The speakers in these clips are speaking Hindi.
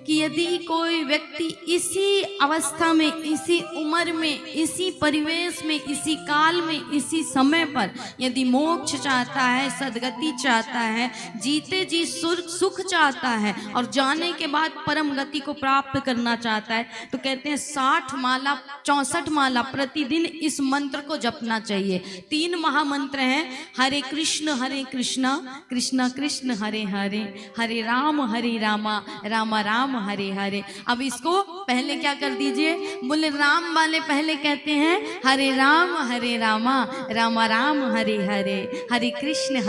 कि यदि कोई व्यक्ति इसी अवस्था में, इसी उम्र में, इसी परिवेश में, इसी काल में, इसी समय पर यदि मोक्ष चाहता है, सद्गति चाहता है, जीते जी सुख चाहता है और जाने के बाद परम गति को प्राप्त करना चाहता है, तो कहते हैं 60 माला 64 माला प्रतिदिन इस मंत्र को जपना चाहिए। 3 महामंत्र हैं, हरे कृष्ण कृष्ण कृष्ण हरे हरे, हरे राम राम राम हरे हरे। अब इसको पहले क्या कर दीजिए, बोले राम वाले पहले कहते हैं हरे राम राम राम हरे हरे, हरे कृष्ण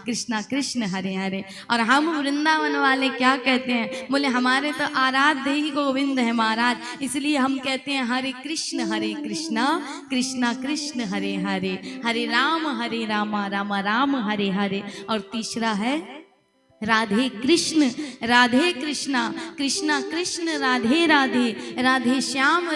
कृष्ण कृष्ण हरे हरे। और हम वृंदावन वाले क्या कहते हैं, बोले हमारे तो आराध्य ही गोविंद है महाराज, इसलिए हम कहते हैं हरे कृष्ण कृष्ण कृष्ण हरे हरे, हरे राम राम राम हरे हरे। और तीसरा है राधे कृष्ण कृष्ण कृष्ण राधे राधे, राधे श्याम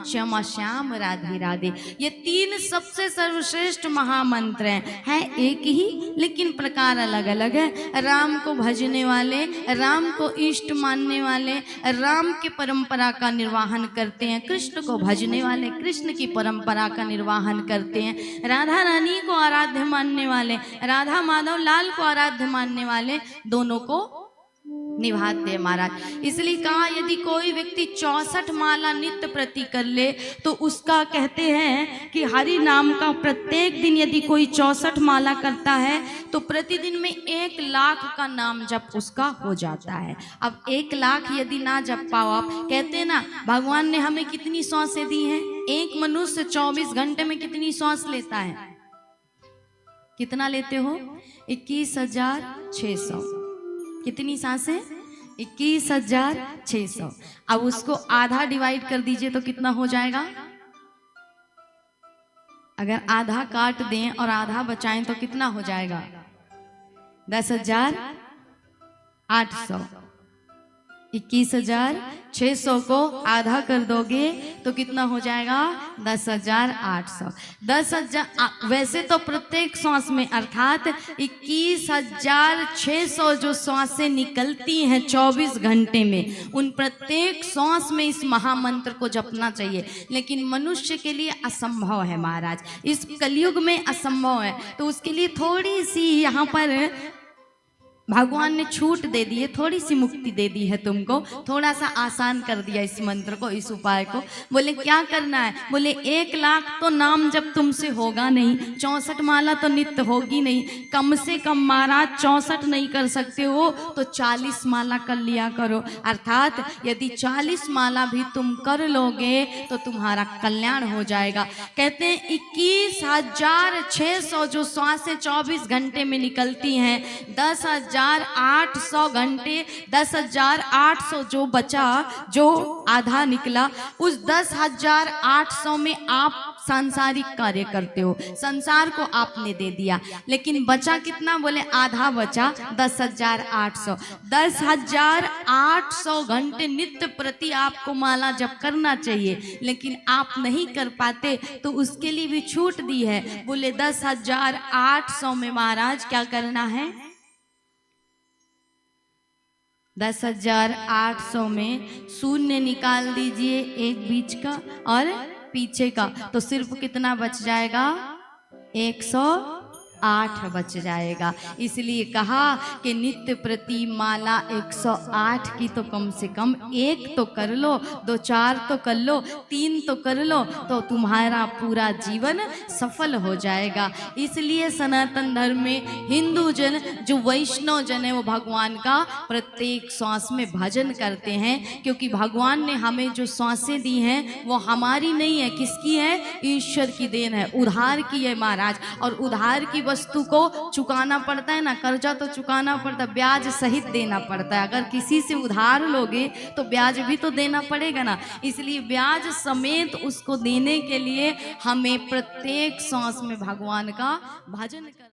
श्यामा श्याम राधे राधे। ये 3 सबसे सर्वश्रेष्ठ महामंत्र हैं, एक ही लेकिन प्रकार अलग अलग है। राम को भजने वाले, राम को इष्ट मानने वाले राम की परंपरा का निर्वाहन करते हैं, कृष्ण को भजने वाले कृष्ण की परंपरा का निर्वाहन करते हैं, राधा रानी को आराध्य मानने वाले राधा माधव लाल को आराध्य मानने वाले दोनों को निभाते हैं महाराज। इसलिए कहा यदि कोई व्यक्ति 64 माला नित्य प्रति कर ले तो उसका कहते हैं कि हरि नाम का प्रत्येक दिन यदि कोई 64 माला करता है तो प्रतिदिन में 1 लाख का नाम जप उसका हो जाता है। अब 1 लाख यदि ना जप पाओ, आप कहते हैं ना भगवान ने हमें कितनी सांसें दी हैं, एक मनुष्य 24 घंटे में कितनी सांस लेता है, कितना लेते हो, 21,600। कितनी सांसें, 21,600। अब उसको आधा डिवाइड कर दीजिए तो कितना हो जाएगा, अगर आधा काट दें और आधा बचाएं तो कितना हो जाएगा, 10,800। 21,600 को आधा कर दोगे तो कितना हो जाएगा, 10,800। 10,000 वैसे तो प्रत्येक श्वास में अर्थात 21,600 जो श्वासें निकलती हैं 24 घंटे में, उन प्रत्येक श्वास में इस महामंत्र को जपना चाहिए। लेकिन मनुष्य के लिए असंभव है महाराज, इस कलयुग में असंभव है, तो उसके लिए थोड़ी सी यहाँ पर भगवान ने छूट दे दी है, थोड़ी सी मुक्ति दे दी है तुमको, थोड़ा सा आसान कर दिया इस मंत्र को, इस उपाय को। बोले क्या करना है, बोले 1 लाख तो नाम जब तुमसे होगा नहीं, 64 माला तो नित्य होगी नहीं, कम से कम महाराज 64 नहीं कर सकते हो तो 40 माला कर लिया करो। अर्थात यदि 40 माला भी तुम कर लोगे तो तुम्हारा कल्याण हो जाएगा। कहते हैं 21,600 जो श्वासें 24 घंटे में निकलती हैं, 10,800 घंटे, 10,800 जो बचा, जो आधा निकला, उस 10,800 में आप सांसारिक कार्य करते हो, संसार को आपने दे दिया, लेकिन बचा कितना, बोले आधा बचा 10,800। 10,800 घंटे नित्य प्रति आपको माला जप करना चाहिए, लेकिन आप नहीं कर पाते तो उसके लिए भी छूट दी है। बोले 10,800 में महाराज क्या करना है, 10,800 में शून्य निकाल दीजिए, एक बीच का और पीछे का, तो सिर्फ कितना बच जाएगा, 108 बच जाएगा। इसलिए कहा कि नित्य प्रति माला 108 की तो कम से कम 1 तो कर लो, 2 4 तो कर लो, 3 तो कर लो, तो तुम्हारा पूरा जीवन सफल हो जाएगा। इसलिए सनातन धर्म में हिंदू जन जो वैष्णव जन है वो भगवान का प्रत्येक श्वास में भजन करते हैं, क्योंकि भगवान ने हमें जो श्वासें दी हैं वो हमारी नहीं है, किसकी है, ईश्वर की देन है, उधार की है महाराज। और उधार की वस्तु को चुकाना पड़ता है ना, कर्जा तो चुकाना पड़ता है, ब्याज सहित देना पड़ता है। अगर किसी से उधार लोगे तो ब्याज भी तो देना पड़ेगा ना, इसलिए ब्याज समेत उसको देने के लिए हमें प्रत्येक सांस में भगवान का भजन कर